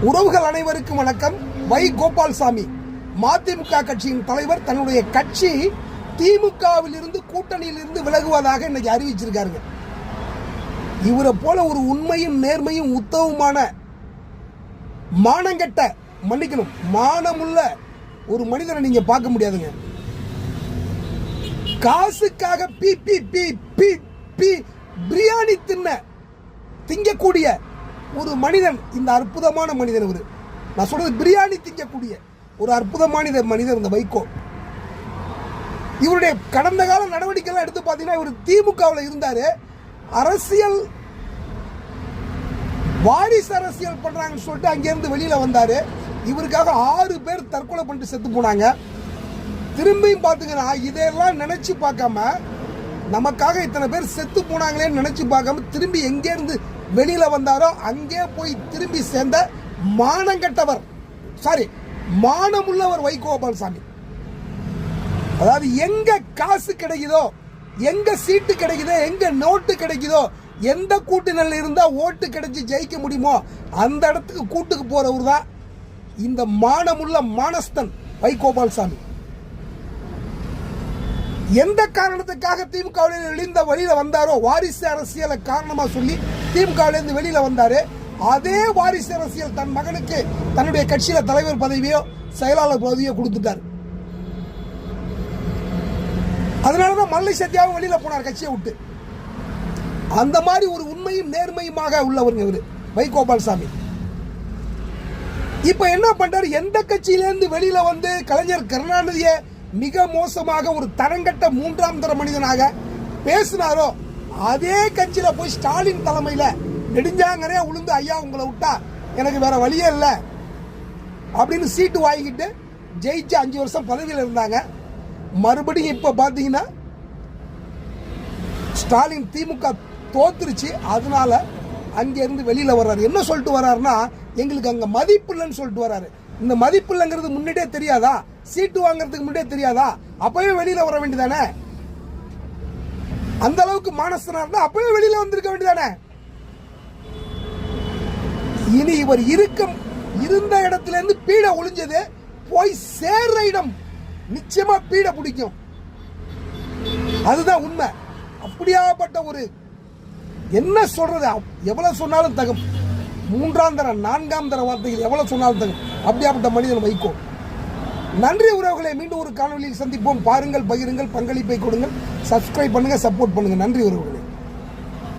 உறவுகள் அனைவருக்கும் வணக்கம். வை கோபால்சாமி மதிமுக கட்சியின் தலைவர் தன்னுடைய கட்சி திமுகவில் இருந்து கூட்டணியில் இருந்து விலகுவதாக இன்னைக்கு அறிவிச்சிருக்காருங்க. இவரை போல ஒரு உண்மையும் நேர்மையும் உத்தவமான மானங்கெட்ட மன்னிக்கணும் மானமுள்ள ஒரு மனிதனை நீங்க பார்க்க முடியாதுங்க. காசுக்காக பி பி பி பி பி பிரியாணி திங்கக்கூடிய ஒரு மனிதன், இந்த அற்புதமான மனிதன். இவர் நான் சொல்றது பிரியாணி திங்கக்கூடிய ஒரு அற்புதமான மனிதர் இந்த வைகோ. இவருடைய கடந்த கால நடவடிக்கைகள் எடுத்து பார்த்தீங்கன்னா, இவர் திமுகவில் இருந்தாரு. அரசியல் வாரிசு அரசியல் பண்றாங்கன்னு சொல்லிட்டு அங்கிருந்து வெளியில வந்தாரு. இவருக்காக 6 பேர் தற்கொலை பண்ணிட்டு செத்து போனாங்க. திரும்பியும் பார்த்துங்கன்னா இதெல்லாம் நினைச்சு பார்க்காம, நமக்காக இத்தனை பேர் செத்து போனாங்களேன்னு நினைச்சு பார்க்காம திரும்பி எங்கே இருந்து வெளியில வந்தாரோ அங்கே போய் திரும்பி சேர்ந்த மானங்கட்டவர், மானமுள்ளவர் வை கோபால்சாமி. அதாவது எங்க காசு கிடைக்குதோ, எங்க சீட்டு கிடைக்குதோ, எங்க நோட்டு கிடைக்குதோ, எந்த கூட்டணியில் இருந்தா ஓட்டு கிடைச்சி ஜெயிக்க முடியுமோ அந்த இடத்துக்கு கூட்டுக்கு போறவர் தான் இந்த மானமுள்ள மானஸ்தன் வை கோபால்சாமி. எந்த காரணத்துக்காக திமுகவில் இழிந்த வெளியில வந்தாரோ, வாரிசு அரசியலை காரணமா சொல்லி திமுகவிலிருந்து வெளியில வந்தாரு. அதே வாரிசு அரசியல் தன் மகனுக்கு தன்னுடைய கட்சியில தலைவர் பதவியோ செயலாளர் பதவியோ கொடுத்துட்டார். அதனாலதான் மல்லை சத்யாவும் வெளியில போனார் கட்சியை விட்டு. அந்த மாதிரி ஒரு உண்மையும் நேர்மையுமாக உள்ளவருங்க இவரு வை கோபால்சாமி. இப்ப என்ன பண்றாரு, எந்த கட்சியிலிருந்து வெளியில வந்து கலைஞர் கருணாநிதியை மிக மோசமாக ஒரு தரங்கட்ட 3ஆம் தர மனிதனாக பேசினாரோ, அதே கட்சியில போய் ஸ்டாலின் தலைமையில நெடுஞ்சாங்கனே உளுந்து, ஐயா உங்களை விட்டா எனக்கு வேற வழியே இல்லை அப்படின்னு சீட்டு வாங்கிட்டு ஜெயிச்சு 5 வருஷம் பதவியில் இருந்தாங்க. மறுபடியும் இப்ப பாத்தீங்கன்னா ஸ்டாலின் திமுக தோத்துருச்சு. அதனால அங்க இருந்து வெளியில வர்றாரு. என்ன சொல்லிட்டு வர்றாருன்னா, எங்களுக்கு அங்க மதிப்பு இல்லைன்னு சொல்லிட்டு வர்றாரு. இந்த மதிப்பு இல்லைங்கிறது முன்னாடியே தெரியாதா? சீட்டு வாங்கறதுக்கு முன்னாடியே தெரியாதா? அப்பவே வெளியில வர வேண்டியதானே? அந்த அளவுக்கு மானஸ்தனா இருந்தா அப்பவே வெளியில வந்திருக்க வேண்டியதானே? இனி இவர் இருந்த இடத்துல இருந்து பீட ஒளிஞ்சது, போய் சேர்ற இடம் நிச்சயமா பீட பிடிக்கும். அதுதான் உண்மை. அப்படியாப்பட்ட ஒரு என்ன சொல்றது, எவ்வளவு சொன்னாலும் தகும். 3ஆம் தர 4ஆம் தர வார்த்தைகள் எவ்வளவு சொன்னாலும் தகும். அப்படியாப்பட்ட மனிதன் வைகோ. நன்றி உறவுகளை, மீண்டும் ஒரு காணொலியில் சந்திப்போம். பாருங்கள், பகிருங்கள், பங்களிப்பை கொடுங்கள், சப்ஸ்கிரைப் பண்ணுங்க, சப்போர்ட் பண்ணுங்க. நன்றி உறவுகளை.